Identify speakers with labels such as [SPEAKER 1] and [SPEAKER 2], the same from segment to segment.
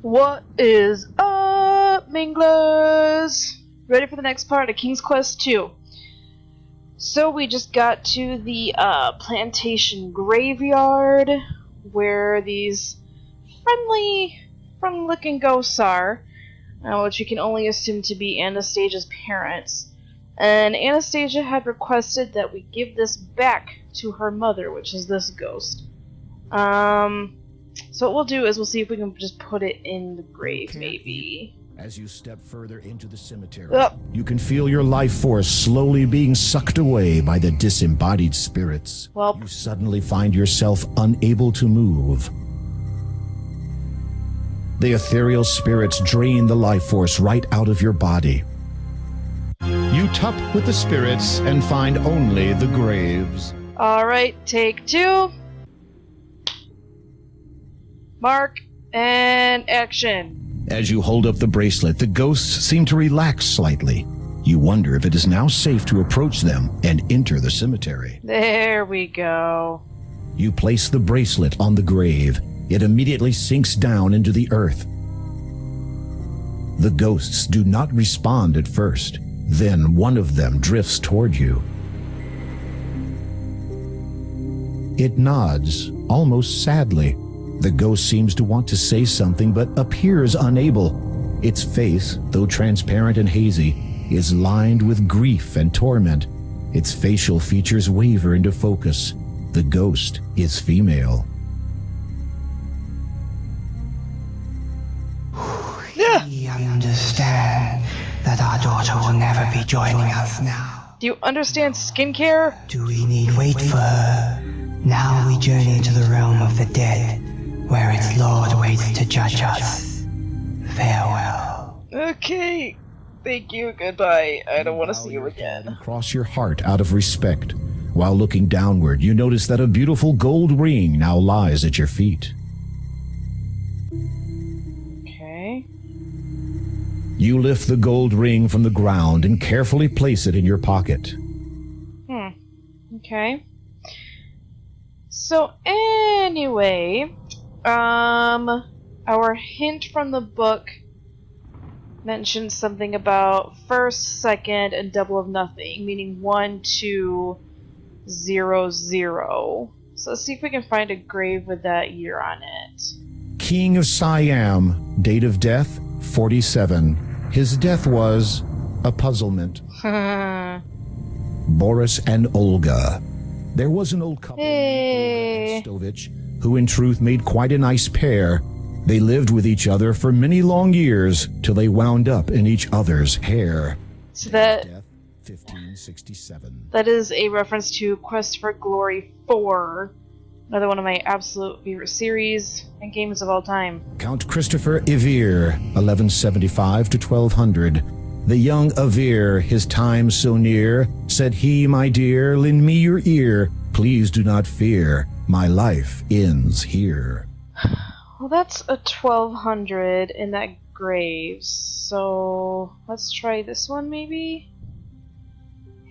[SPEAKER 1] What is up, Minglers? Ready for the next part of King's Quest 2. So we just got to the plantation graveyard where these friendly-looking ghosts are, which you can only assume to be Anastasia's parents. And Anastasia had requested that we give this back to her mother, which is this ghost. So what we'll do is we'll see if we can just put it in the grave, maybe.
[SPEAKER 2] As you step further into the cemetery, you can feel your life force slowly being sucked away by the disembodied spirits.
[SPEAKER 1] Well,
[SPEAKER 2] you suddenly find yourself unable to move. The ethereal spirits drain the life force right out of your body. You tuck with the spirits and find only the graves.
[SPEAKER 1] Alright, take two. Mark and action.
[SPEAKER 2] As you hold up the bracelet, the ghosts seem to relax slightly. You wonder if it is now safe to approach them and enter the cemetery.
[SPEAKER 1] There we go.
[SPEAKER 2] You place the bracelet on the grave. It immediately sinks down into the earth. The ghosts do not respond at first. Then one of them drifts toward you. It nods, almost sadly. The ghost seems to want to say something but appears unable. Its face, though transparent and hazy, is lined with grief and torment. Its facial features waver into focus. The ghost is female.
[SPEAKER 3] We understand that our daughter will never be joining us now.
[SPEAKER 1] Do you understand skincare?
[SPEAKER 3] Do we need wait for her? Now we journey to the realm of the dead, where its lord waits to judge us. Farewell.
[SPEAKER 1] Okay. Thank you. Goodbye. I don't want to see you again.
[SPEAKER 2] Cross your heart out of respect. While looking downward, you notice that a beautiful gold ring now lies at your feet.
[SPEAKER 1] Okay.
[SPEAKER 2] You lift the gold ring from the ground and carefully place it in your pocket.
[SPEAKER 1] Okay. So anyway, our hint from the book mentioned something about first, second, and double of nothing, meaning 1, 2, 0, 0. So let's see if we can find a grave with that year on it.
[SPEAKER 2] King of Siam, date of death, 47. His death was a puzzlement. Boris and Olga. There was an old couple named Olga and Stovich, who in truth made quite a nice pair. They lived with each other for many long years till they wound up in each other's hair.
[SPEAKER 1] So that
[SPEAKER 2] Death, 1567.
[SPEAKER 1] that is a reference to Quest for Glory 4, another one of my absolute favorite series and games of all time.
[SPEAKER 2] Count Christopher Ivir, 1175 to 1200. The young Ivir, his time so near, said he, my dear, lend me your ear. Please do not fear, my life ends here.
[SPEAKER 1] Well, that's a 1200 in that grave, so let's try this one maybe?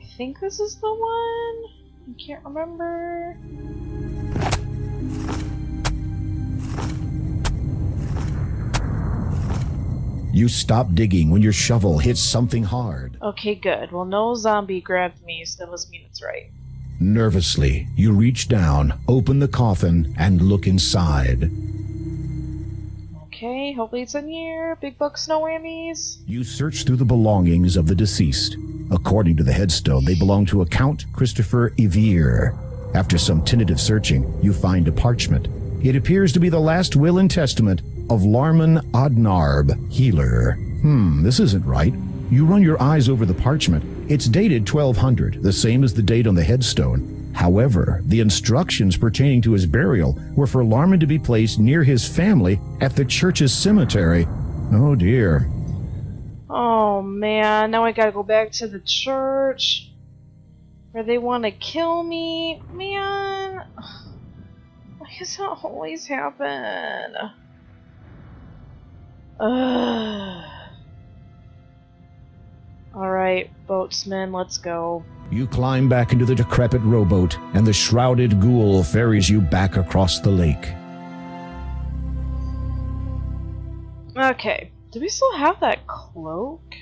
[SPEAKER 1] I think this is the one? I can't remember.
[SPEAKER 2] You stop digging when your shovel hits something hard.
[SPEAKER 1] Okay, good. Well, no zombie grabbed me, so that must mean it's right.
[SPEAKER 2] Nervously, you reach down, open the coffin, and look inside.
[SPEAKER 1] Okay, hopefully it's in here. Big bucks, no whammies.
[SPEAKER 2] You search through the belongings of the deceased. According to the headstone, they belong to a Count Christopher Ivir. After some tentative searching, you find a parchment. It appears to be the last will and testament of Larman Odnarb, healer. This isn't right. You run your eyes over the parchment. It's dated 1200, the same as the date on the headstone. However, the instructions pertaining to his burial were for Larman to be placed near his family at the church's cemetery. Oh dear.
[SPEAKER 1] Oh man, now I gotta go back to the church where they want to kill me. Man, why does that always happen? Alright, boatsman, let's go.
[SPEAKER 2] You climb back into the decrepit rowboat, and the shrouded ghoul ferries you back across the lake.
[SPEAKER 1] Okay. Do we still have that cloak?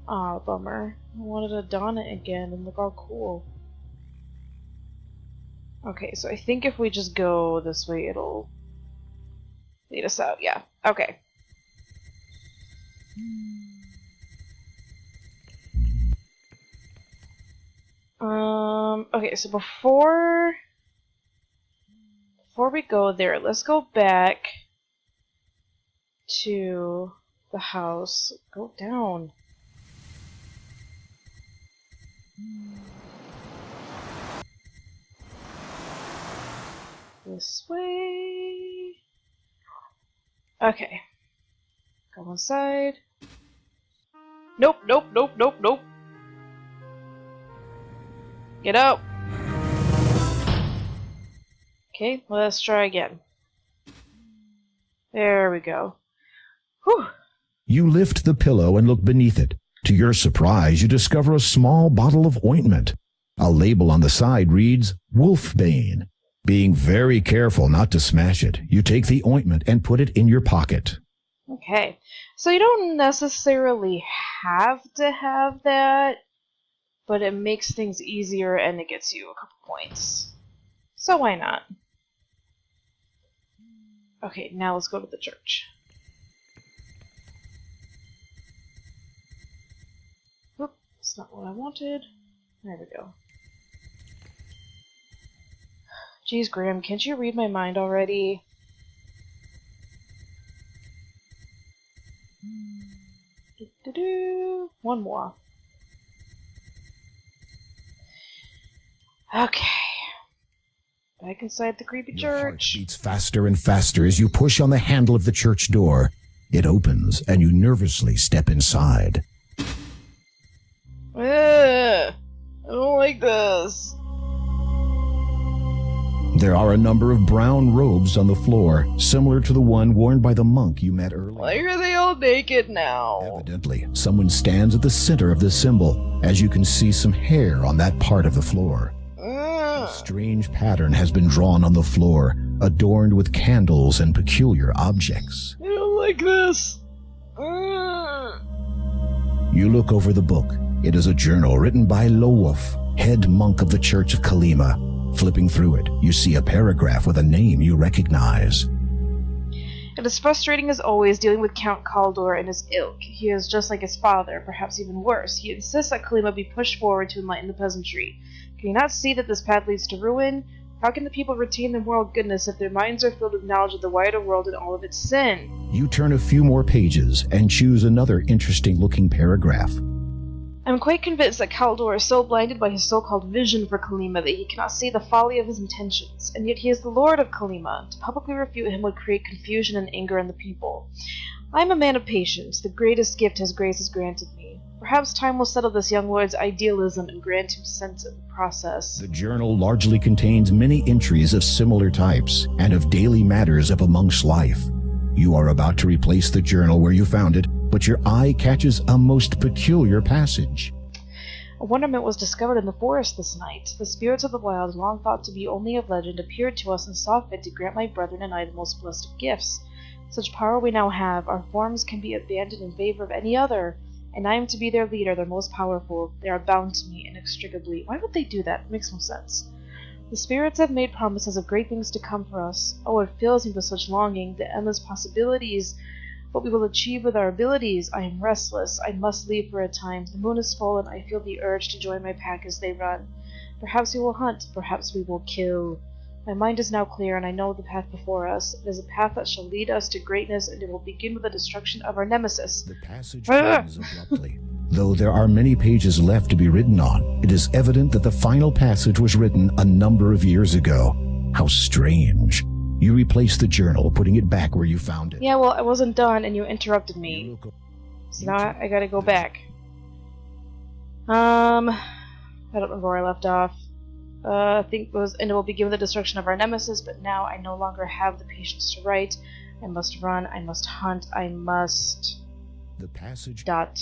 [SPEAKER 1] Aw, bummer. I wanted to don it again and look all cool. Okay, so I think if we just go this way, it'll lead us out. Yeah. Okay. Okay, so before we go there, let's go back to the house. Go down. This way. Okay. Go inside. Nope, nope, nope, nope, nope. Get out. Okay, let's try again. There we go. Whew.
[SPEAKER 2] You lift the pillow and look beneath it. To your surprise, you discover a small bottle of ointment. A label on the side reads, Wolfbane. Being very careful not to smash it, you take the ointment and put it in your pocket.
[SPEAKER 1] Okay, so you don't necessarily have to have that, but it makes things easier and it gets you a couple points. So why not? Okay, now let's go to the church. Oop, that's not what I wanted. There we go. Jeez, Graham, can't you read my mind already? One more. Okay. Back inside the creepy
[SPEAKER 2] Your heart
[SPEAKER 1] church.
[SPEAKER 2] beats faster and faster as you push on the handle of the church door. It opens, and you nervously step inside.
[SPEAKER 1] I don't like this.
[SPEAKER 2] There are a number of brown robes on the floor, similar to the one worn by the monk you met earlier.
[SPEAKER 1] Why are they all naked now?
[SPEAKER 2] Evidently, someone stands at the center of the symbol, as you can see some hair on that part of the floor. A strange pattern has been drawn on the floor, adorned with candles and peculiar objects.
[SPEAKER 1] I don't like this.
[SPEAKER 2] You look over the book. It is a journal written by Lowolf, head monk of the Church of Kalima. Flipping through it, you see a paragraph with a name you recognize.
[SPEAKER 1] It is frustrating as always dealing with Count Kaldor and his ilk. He is just like his father, perhaps even worse. He insists that Kalima be pushed forward to enlighten the peasantry. Can you not see that this path leads to ruin? How can the people retain their moral goodness if their minds are filled with knowledge of the wider world and all of its sin?
[SPEAKER 2] You turn a few more pages and choose another interesting-looking paragraph.
[SPEAKER 1] I'm quite convinced that Kaldor is so blinded by his so-called vision for Kalima that he cannot see the folly of his intentions, and yet he is the lord of Kalima. To publicly refute him would create confusion and anger in the people. I am a man of patience. The greatest gift his grace has granted me. Perhaps time will settle this young lord's idealism and grant him sense of the process.
[SPEAKER 2] The journal largely contains many entries of similar types and of daily matters of a monk's life. You are about to replace the journal where you found it, but your eye catches a most peculiar passage.
[SPEAKER 1] A wonderment was discovered in the forest this night. The spirits of the wild, long thought to be only of legend, appeared to us and saw fit to grant my brethren and I the most blessed of gifts. Such power we now have, our forms can be abandoned in favor of any other, and I am to be their leader, their most powerful. They are bound to me inextricably. Why would they do that? It makes no sense. The spirits have made promises of great things to come for us. Oh, it fills me with such longing, the endless possibilities, what we will achieve with our abilities. I am restless. I must leave for a time. The moon is full, and I feel the urge to join my pack as they run. Perhaps we will hunt. Perhaps we will kill. My mind is now clear, and I know the path before us. It is a path that shall lead us to greatness, and it will begin with the destruction of our nemesis.
[SPEAKER 2] The passage ends abruptly. Though there are many pages left to be written on, it is evident that the final passage was written a number of years ago. How strange. You replace the journal, putting it back where you found it.
[SPEAKER 1] Yeah, well, I wasn't done, and you interrupted me. So now I gotta go back. I don't remember where I left off. I think it was, and it will begin with the destruction of our nemesis, but now I no longer have the patience to write. I must run, I must hunt, I must...
[SPEAKER 2] The passage...
[SPEAKER 1] Dot.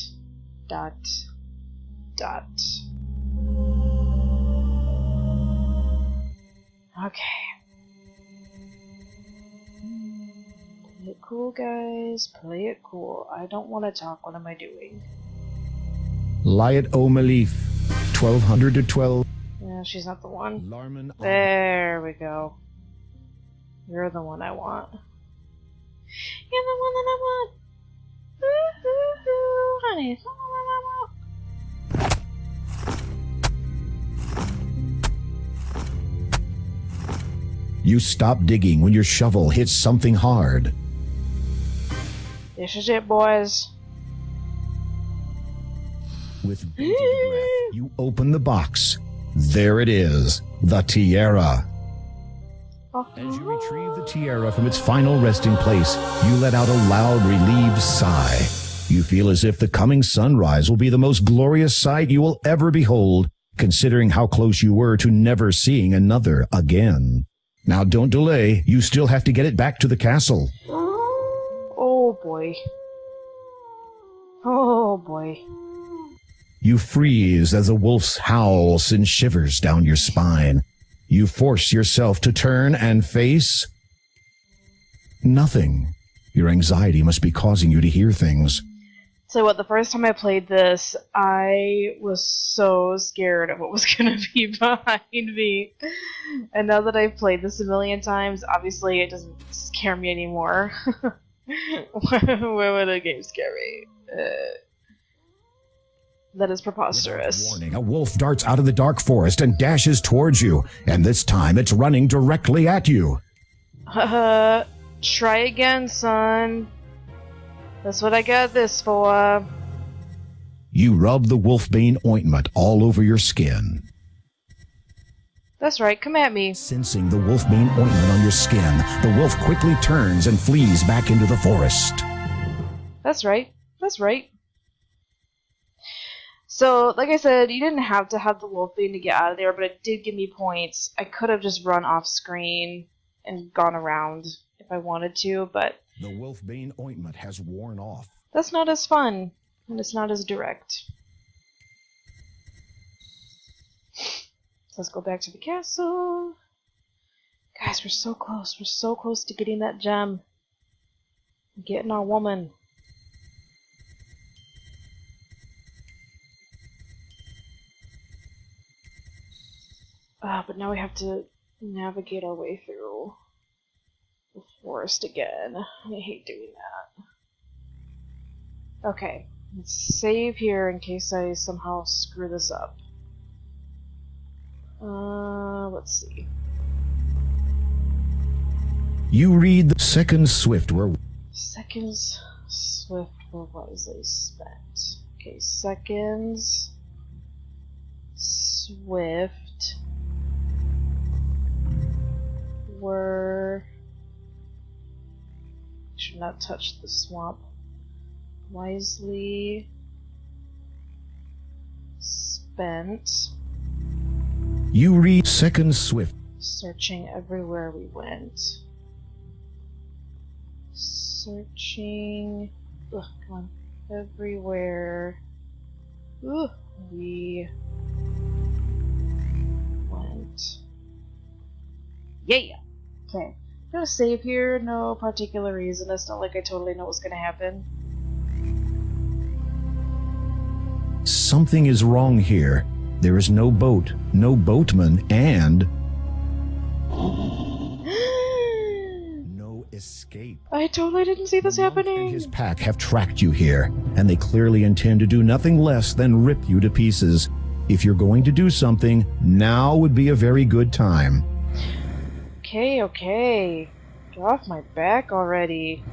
[SPEAKER 1] Okay. it cool, guys. Play it cool. I don't want to talk. What am I doing?
[SPEAKER 2] Liat O'Malif, 1200 to 12.
[SPEAKER 1] Yeah, she's not the one.
[SPEAKER 2] Larman.
[SPEAKER 1] There we go. You're the one I want. You're the one that I want. Ooh, honey. You're the one I want.
[SPEAKER 2] You stop digging when your shovel hits something hard.
[SPEAKER 1] This is it, boys.
[SPEAKER 2] With bated breath, you open the box. There it is, the tiara. As you retrieve the tiara from its final resting place, you let out a loud, relieved sigh. You feel as if the coming sunrise will be the most glorious sight you will ever behold, considering how close you were to never seeing another again. Now don't delay, you still have to get it back to the castle.
[SPEAKER 1] Oh boy. Oh boy.
[SPEAKER 2] You freeze as the wolf's howl sends shivers down your spine. You force yourself to turn and face nothing. Your anxiety must be causing you to hear things.
[SPEAKER 1] So what, the first time I played this, I was so scared of what was going to be behind me. And now that I've played this a million times, obviously it doesn't scare me anymore. Why would a game scare me? That is preposterous.
[SPEAKER 2] Warning, a wolf darts out of the dark forest and dashes towards you, and this time it's running directly at you.
[SPEAKER 1] Try again, son. That's what I got this for.
[SPEAKER 2] You rub the wolfbane ointment all over your skin.
[SPEAKER 1] That's right, come at me.
[SPEAKER 2] Sensing the wolfbane ointment on your skin, the wolf quickly turns and flees back into the forest.
[SPEAKER 1] That's right, that's right. So, like I said, you didn't have to have the wolfbane to get out of there, but it did give me points. I could have just run off screen and gone around if I wanted to, but
[SPEAKER 2] the wolfbane ointment has worn off.
[SPEAKER 1] That's not as fun, and it's not as direct. So let's go back to the castle. Guys, we're so close. We're so close to getting that gem. Getting our woman. But now we have to navigate our way through the forest again. I hate doing that. Okay, let's save here in case I somehow screw this up. Let's see.
[SPEAKER 2] You read the seconds swift were
[SPEAKER 1] wisely spent. Okay, seconds swift were... Should not touch the swamp. Wisely spent.
[SPEAKER 2] You read seconds swift.
[SPEAKER 1] Searching everywhere we went. Searching. Ugh, come on. Everywhere. We went. Yeah. Okay. I'm gonna save here. No particular reason. It's not like I totally know what's gonna happen.
[SPEAKER 2] Something is wrong here. There is no boat, no boatman, and no escape.
[SPEAKER 1] I totally didn't see this happening.
[SPEAKER 2] And his pack have tracked you here, and they clearly intend to do nothing less than rip you to pieces. If you're going to do something, now would be a very good time.
[SPEAKER 1] Okay. Get off my back already.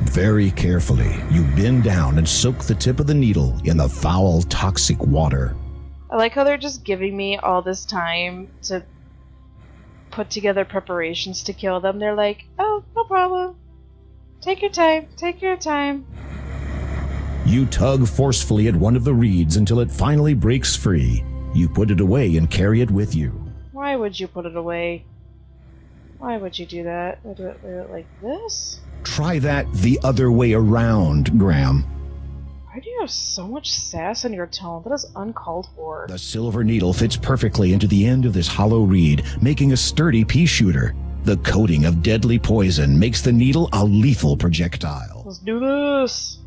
[SPEAKER 2] Very carefully, you bend down and soak the tip of the needle in the foul, toxic water.
[SPEAKER 1] I like how they're just giving me all this time to put together preparations to kill them. They're like, oh, no problem. Take your time. Take your time.
[SPEAKER 2] You tug forcefully at one of the reeds until it finally breaks free. You put it away and carry it with you.
[SPEAKER 1] Why would you put it away? Why would you do that? Do it like this?
[SPEAKER 2] Try that the other way around, Graham.
[SPEAKER 1] Why do you have so much sass in your tone? That is uncalled for.
[SPEAKER 2] The silver needle fits perfectly into the end of this hollow reed, making a sturdy pea shooter. The coating of deadly poison makes the needle a lethal projectile.
[SPEAKER 1] Let's do this.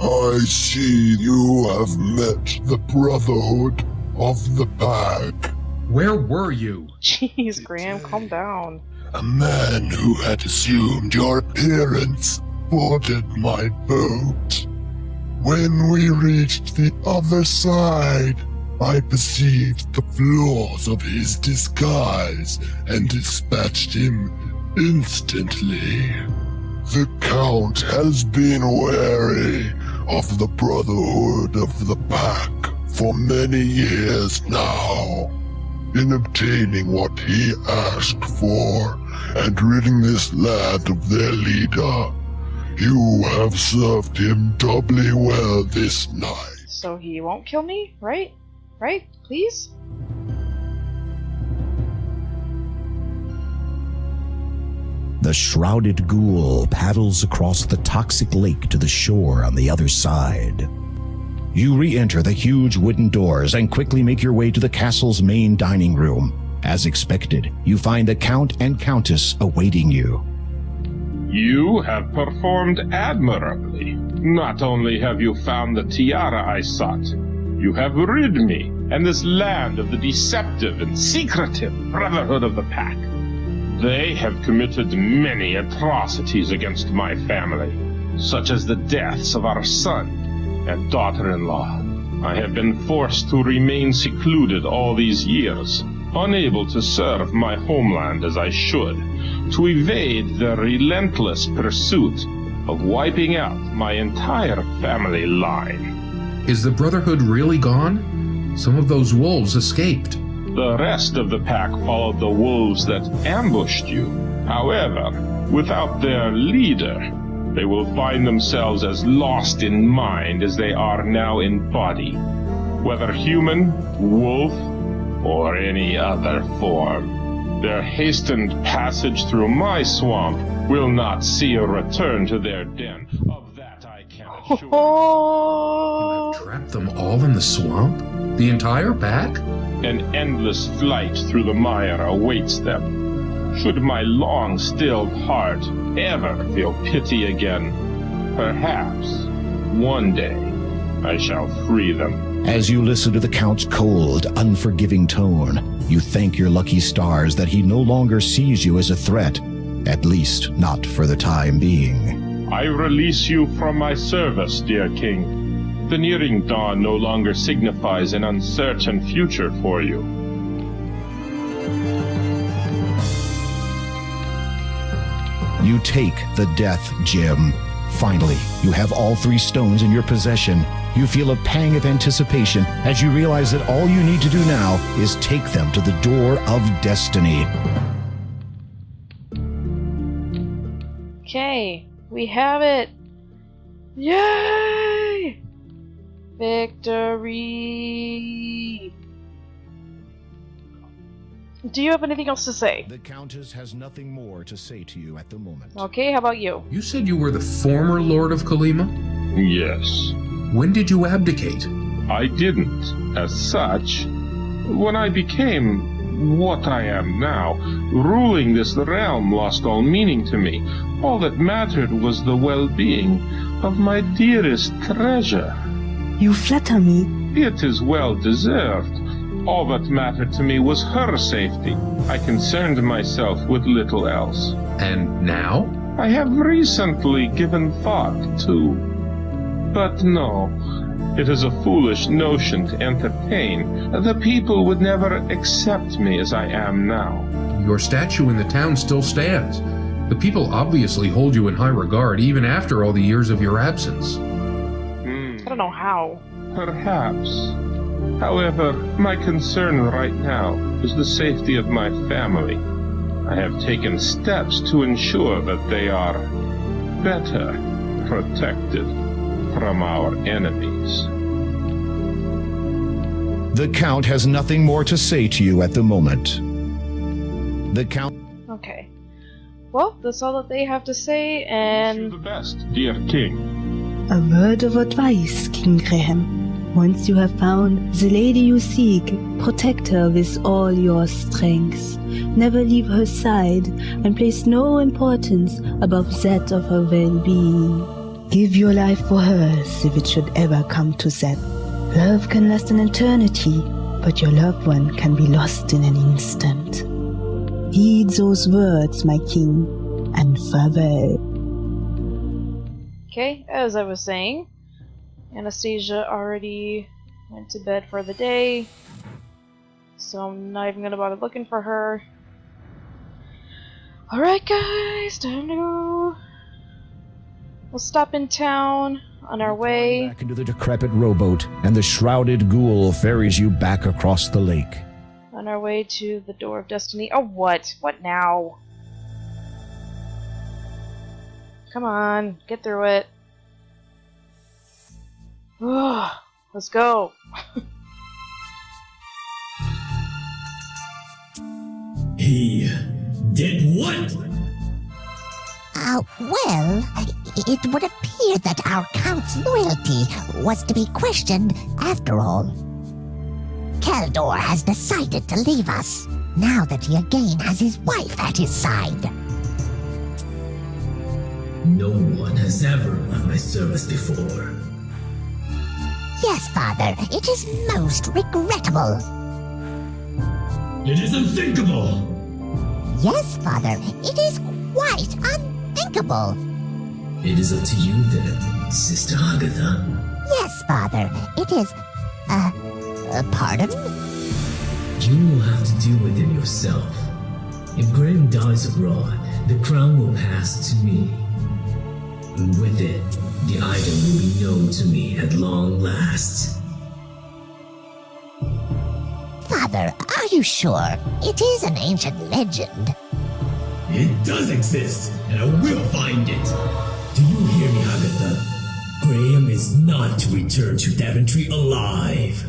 [SPEAKER 4] I see you have met the Brotherhood of the Pack.
[SPEAKER 5] Where were you?
[SPEAKER 1] Jeez, Graham, calm down.
[SPEAKER 4] A man who had assumed your appearance boarded my boat. When we reached the other side, I perceived the flaws of his disguise and dispatched him instantly. The Count has been wary of the Brotherhood of the Pack for many years now. In obtaining what he asked for and ridding this land of their leader, you have served him doubly well this night.
[SPEAKER 1] So he won't kill me, right? Right? Please?
[SPEAKER 2] The shrouded ghoul paddles across the toxic lake to the shore on the other side. You re-enter the huge wooden doors and quickly make your way to the castle's main dining room. As expected, you find the Count and Countess awaiting you.
[SPEAKER 6] You have performed admirably. Not only have you found the tiara I sought, you have rid me and this land of the deceptive and secretive Brotherhood of the Pack. They have committed many atrocities against my family, such as the deaths of our son and daughter-in-law. I have been forced to remain secluded all these years, unable to serve my homeland as I should, to evade their relentless pursuit of wiping out my entire family line.
[SPEAKER 5] Is the Brotherhood really gone? Some of those wolves escaped.
[SPEAKER 6] The rest of the pack followed the wolves that ambushed you. However, without their leader, they will find themselves as lost in mind as they are now in body, whether human, wolf, or any other form. Their hastened passage through my swamp will not see a return to their den. Of that I can assure you.
[SPEAKER 1] Oh.
[SPEAKER 5] Trapped them all in the swamp? The entire pack?
[SPEAKER 6] An endless flight through the mire awaits them. Should my long-stilled heart ever feel pity again, perhaps one day I shall free them.
[SPEAKER 2] As you listen to the Count's cold, unforgiving tone, you thank your lucky stars that he no longer sees you as a threat, at least not for the time being.
[SPEAKER 6] I release you from my service, dear king. The nearing dawn no longer signifies an uncertain future for you.
[SPEAKER 2] You take the death gem. Finally, you have all 3 stones in your possession. You feel a pang of anticipation as you realize that all you need to do now is take them to the door of destiny.
[SPEAKER 1] Okay, we have it. Yay! Victory! Do you have anything else to say?
[SPEAKER 2] The Countess has nothing more to say to you at the moment.
[SPEAKER 1] Okay, how about you?
[SPEAKER 5] You said you were the former Lord of Kalima?
[SPEAKER 6] Yes.
[SPEAKER 5] When did you abdicate?
[SPEAKER 6] I didn't, as such. When I became what I am now, ruling this realm lost all meaning to me. All that mattered was the well-being of my dearest treasure.
[SPEAKER 7] You flatter me.
[SPEAKER 6] It is well deserved. All that mattered to me was her safety. I concerned myself with little else.
[SPEAKER 5] And now?
[SPEAKER 6] I have recently given thought to... But no, it is a foolish notion to entertain. The people would never accept me as I am now.
[SPEAKER 5] Your statue in the town still stands. The people obviously hold you in high regard even after all the years of your absence.
[SPEAKER 1] I don't know how.
[SPEAKER 6] Perhaps. However, my concern right now is the safety of my family. I have taken steps to ensure that they are better protected from our enemies.
[SPEAKER 2] The Count has nothing more to say to you at the moment. The Count...
[SPEAKER 1] Okay. Well, that's all that they have to say,
[SPEAKER 6] Wish you
[SPEAKER 1] and...
[SPEAKER 6] the best, dear king.
[SPEAKER 7] A word of advice, King Graham. Once you have found the lady you seek, protect her with all your strength. Never leave her side, and place no importance above that of her well-being. Give your life for hers if it should ever come to that. Love can last an eternity, but your loved one can be lost in an instant. Heed those words, my king, and farewell.
[SPEAKER 1] Okay, as I was saying, Anastasia already went to bed for the day, so I'm not even gonna bother looking for her. Alright guys, time to go. We'll stop in town on our way.
[SPEAKER 2] Back into the decrepit rowboat, and the shrouded ghoul ferries you back across the lake.
[SPEAKER 1] On our way to the Door of Destiny. Oh, what? What now? Come on, get through it. Let's go.
[SPEAKER 8] He did what?
[SPEAKER 9] Well, it would appear that our Count's loyalty was to be questioned after all. Keldor has decided to leave us, now that he again has his wife at his side.
[SPEAKER 8] No one has ever left my service before.
[SPEAKER 9] Yes, Father, it is most regrettable.
[SPEAKER 8] It is unthinkable!
[SPEAKER 9] Yes, Father, it is quite unthinkable.
[SPEAKER 8] It is up to you then, Sister Agatha.
[SPEAKER 9] Yes, Father, it is... pardon?
[SPEAKER 8] You will have to deal with it yourself. If Graham dies abroad, the crown will pass to me. And with it, the item will be known to me at long last.
[SPEAKER 9] Father, are you sure? It is an ancient legend.
[SPEAKER 8] It does exist, and I will find it. Do you hear me, Agatha? Graham is not to return to Daventry alive.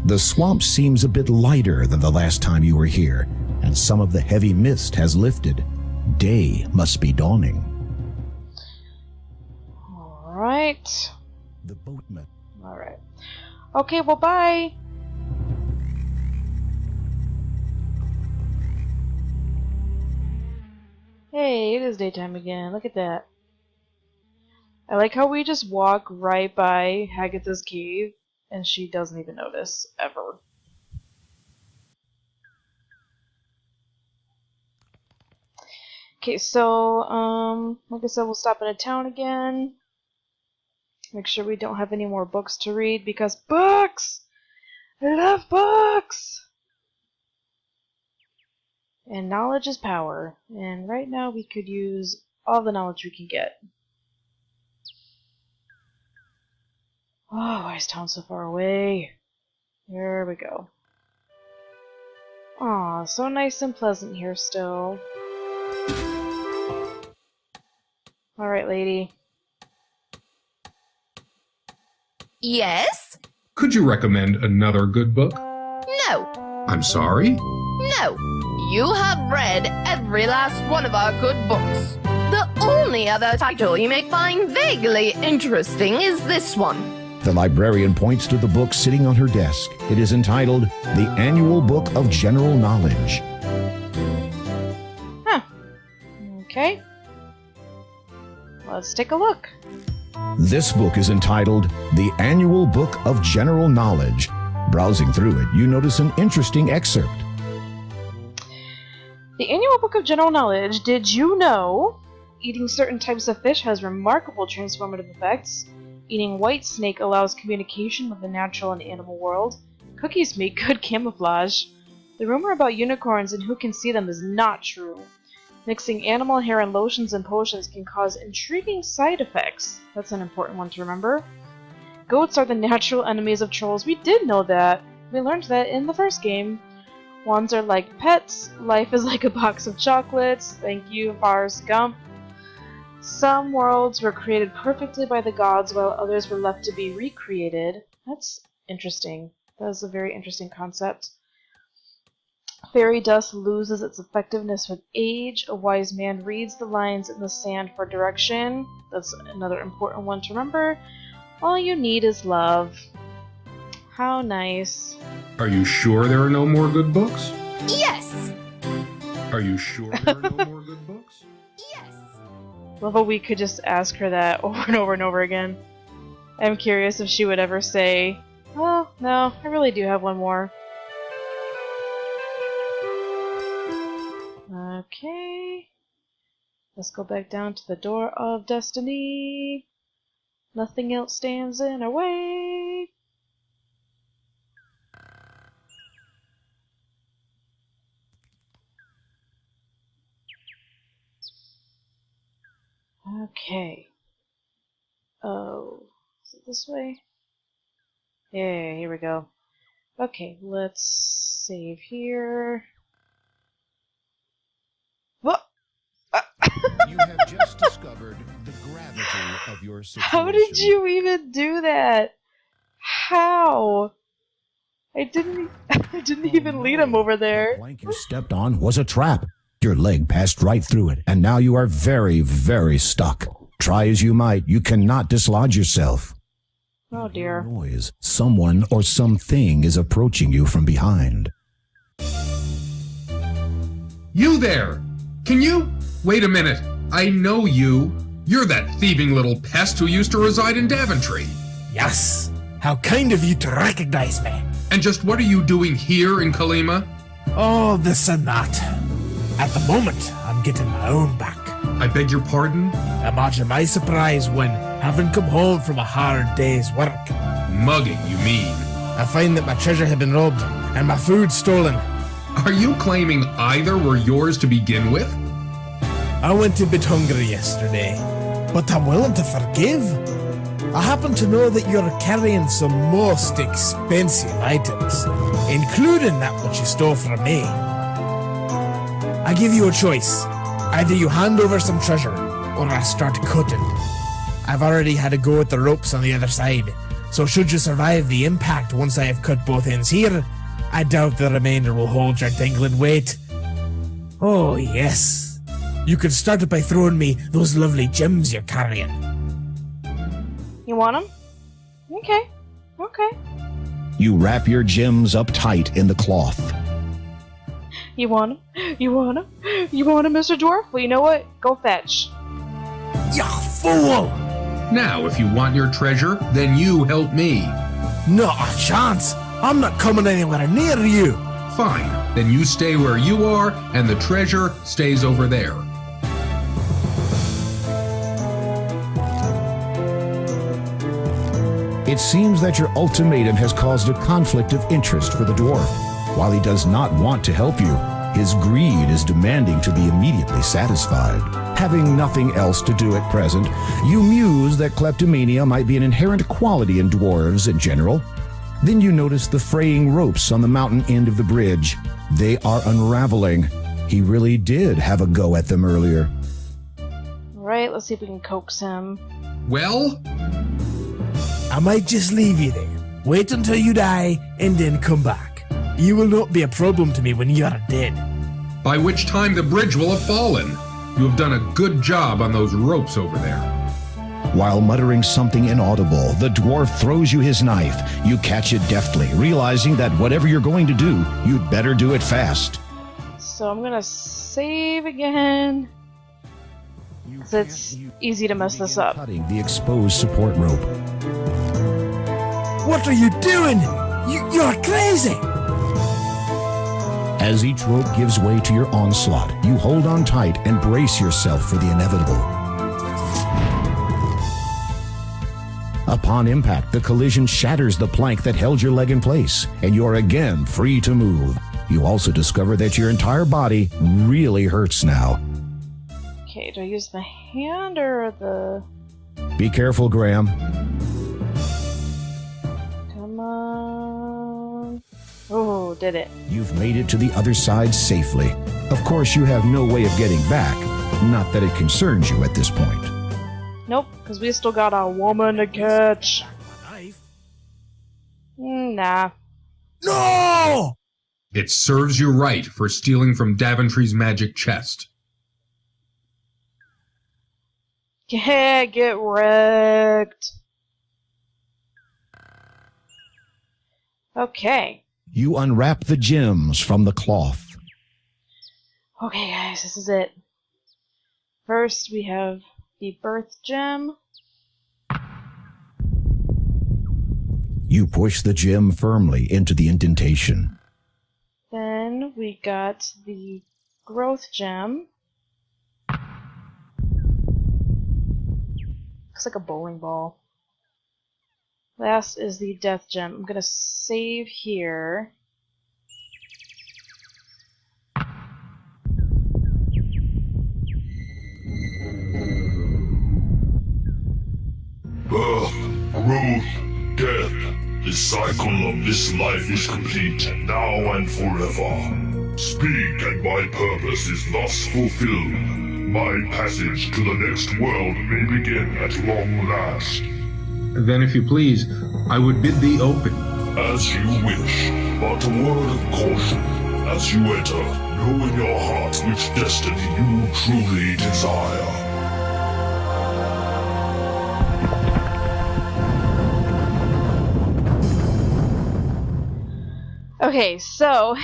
[SPEAKER 2] The swamp seems a bit lighter than the last time you were here, and some of the heavy mist has lifted. Day must be dawning.
[SPEAKER 1] Alright.
[SPEAKER 2] The boatman.
[SPEAKER 1] Alright. Okay, well, bye. Hey, it is daytime again. Look at that. I like how we just walk right by Hagatha's cave, and she doesn't even notice, ever. Okay, so, like I said, we'll stop in a town again. Make sure we don't have any more books to read, because books! I love books! And knowledge is power, and right now we could use all the knowledge we can get. Oh, why is town so far away? There we go. Aw, so nice and pleasant here still. Alright, lady.
[SPEAKER 10] Yes?
[SPEAKER 5] Could you recommend another good book?
[SPEAKER 10] No.
[SPEAKER 5] I'm sorry?
[SPEAKER 10] No. You have read every last one of our good books. The only other title you may find vaguely interesting is this one.
[SPEAKER 2] The librarian points to the book sitting on her desk. It is entitled The Annual Book of General Knowledge.
[SPEAKER 1] Huh. Okay. Let's take a look.
[SPEAKER 2] This book is entitled The Annual Book of General Knowledge. Browsing through it, you notice an interesting excerpt.
[SPEAKER 1] The Annual Book of General Knowledge. Did you know eating certain types of fish has remarkable transformative effects? Eating white snake allows communication with the natural and animal world. Cookies make good camouflage. The rumor about unicorns and who can see them is not true. Mixing animal hair and lotions and potions can cause intriguing side effects. That's an important one to remember. Goats are the natural enemies of trolls. We did know that. We learned that in the first game. Wands are like pets. Life is like a box of chocolates. Thank you, Forrest Gump. Some worlds were created perfectly by the gods, while others were left to be recreated. That's interesting. That is a very interesting concept. Fairy dust loses its effectiveness with age. A wise man reads the lines in the sand for direction. That's another important one to remember. All you need is love. How nice.
[SPEAKER 5] Are you sure there are no more good books?
[SPEAKER 10] Yes!
[SPEAKER 5] Are you sure there are no more good books?
[SPEAKER 10] Yes!
[SPEAKER 1] Love how we could just ask her that over and over and over again. I'm curious if she would ever say, oh, no, I really do have one more. Okay. Let's go back down to the Door of Destiny. Nothing else stands in our way. Okay. Oh, is it this way? Yeah, here we go. Okay, let's save here. Whoa!
[SPEAKER 2] You have just discovered the gravity of your situation.
[SPEAKER 1] How did you even do that? How? I didn't even lead him over
[SPEAKER 2] The
[SPEAKER 1] there.
[SPEAKER 2] plank you stepped on was a trap. Your leg passed right through it, and now you are very, very stuck. Try as you might, you cannot dislodge yourself.
[SPEAKER 1] Oh dear.
[SPEAKER 2] Noise. Someone or something is approaching you from behind.
[SPEAKER 5] You there! Can you? Wait a minute. I know you. You're that thieving little pest who used to reside in Daventry.
[SPEAKER 11] Yes. How kind of you to recognize me.
[SPEAKER 5] And just what are you doing here in Kalima?
[SPEAKER 11] Oh, this and that. At the moment, I'm getting my own back.
[SPEAKER 5] I beg your pardon?
[SPEAKER 11] Imagine my surprise when, having come home from a hard day's work,
[SPEAKER 5] Mugging, you mean?
[SPEAKER 11] I find that my treasure had been robbed and my food stolen.
[SPEAKER 5] Are you claiming either were yours to begin with?
[SPEAKER 11] I went a bit hungry yesterday, but I'm willing to forgive. I happen to know that you're carrying some most expensive items, including that which you stole from me. I give you a choice. Either you hand over some treasure, or I start cutting. I've already had a go at the ropes on the other side, so should you survive the impact once I have cut both ends here, I doubt the remainder will hold your dangling weight. Oh, yes. You could start it by throwing me those lovely gems you're carrying.
[SPEAKER 1] You want them? Okay. Okay.
[SPEAKER 2] You wrap your gems up tight in the cloth.
[SPEAKER 1] You want them? You want them? You want them, Mr. Dwarf? Well, you know what? Go fetch.
[SPEAKER 11] You fool!
[SPEAKER 5] Now, if you want your treasure, then you help me.
[SPEAKER 11] Not a chance. I'm not coming anywhere near you.
[SPEAKER 5] Fine. Then you stay where you are, and the treasure stays over there.
[SPEAKER 2] It seems that your ultimatum has caused a conflict of interest for the dwarf. While he does not want to help you, his greed is demanding to be immediately satisfied. Having nothing else to do at present, you muse that kleptomania might be an inherent quality in dwarves in general. Then you notice the fraying ropes on the mountain end of the bridge. They are unraveling. He really did have a go at them earlier.
[SPEAKER 1] Alright, let's see if we can coax him.
[SPEAKER 5] Well?
[SPEAKER 11] I might just leave you there. Wait until you die, and then come back. You will not be a problem to me when you are dead.
[SPEAKER 5] By which time the bridge will have fallen. You have done a good job on those ropes over there.
[SPEAKER 2] While muttering something inaudible, the dwarf throws you his knife. You catch it deftly, realizing that whatever you're going to do, you'd better do it fast.
[SPEAKER 1] So I'm gonna save again. So it's easy to mess this up.
[SPEAKER 2] Cutting the exposed support rope.
[SPEAKER 11] What are you doing? You're crazy!
[SPEAKER 2] As each rope gives way to your onslaught, you hold on tight and brace yourself for the inevitable. Upon impact, the collision shatters the plank that held your leg in place, and you're again free to move. You also discover that your entire body really hurts now.
[SPEAKER 1] Okay, do I use the hand or the...
[SPEAKER 2] Be careful, Graham.
[SPEAKER 1] Come on... Oh, did it.
[SPEAKER 2] You've made it to the other side safely. Of course, you have no way of getting back. Not that it concerns you at this point.
[SPEAKER 1] Nope, because we still got a woman to catch. Nah.
[SPEAKER 11] No!
[SPEAKER 5] It serves you right for stealing from Daventry's magic chest.
[SPEAKER 1] Yeah, get wrecked. Okay.
[SPEAKER 2] You unwrap the gems from the cloth.
[SPEAKER 1] Okay, guys, this is it. First, we have the birth gem.
[SPEAKER 2] You push the gem firmly into the indentation.
[SPEAKER 1] Then we got the growth gem. Looks like a bowling ball. Last is the death gem. I'm gonna save here.
[SPEAKER 4] Birth, growth, death. The cycle of this life is complete, now and forever. Speak, and my purpose is thus fulfilled. My passage to the next world may begin at long last.
[SPEAKER 5] Then, if you please, I would bid thee open.
[SPEAKER 4] As you wish, but a word of caution. As you enter, know in your heart which destiny you truly desire.
[SPEAKER 1] Okay, so,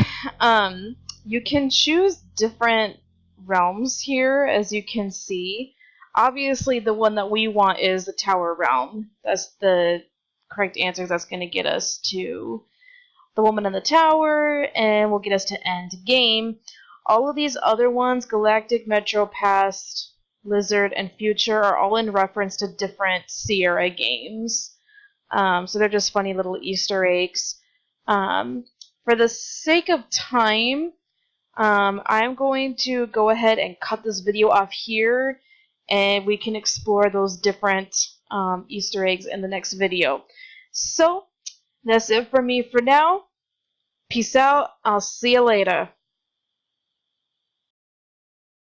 [SPEAKER 1] you can choose different realms here, as you can see. Obviously, the one that we want is the Tower realm. That's the correct answer. That's going to get us to the woman in the tower, and will get us to end game. All of these other ones, Galactic, Metro, Past, Lizard, and Future, are all in reference to different Sierra games. So they're just funny little Easter eggs. For the sake of time, I'm going to go ahead and cut this video off here, and we can explore those different Easter eggs in the next video. So, that's it for me for now. Peace out. I'll see you later.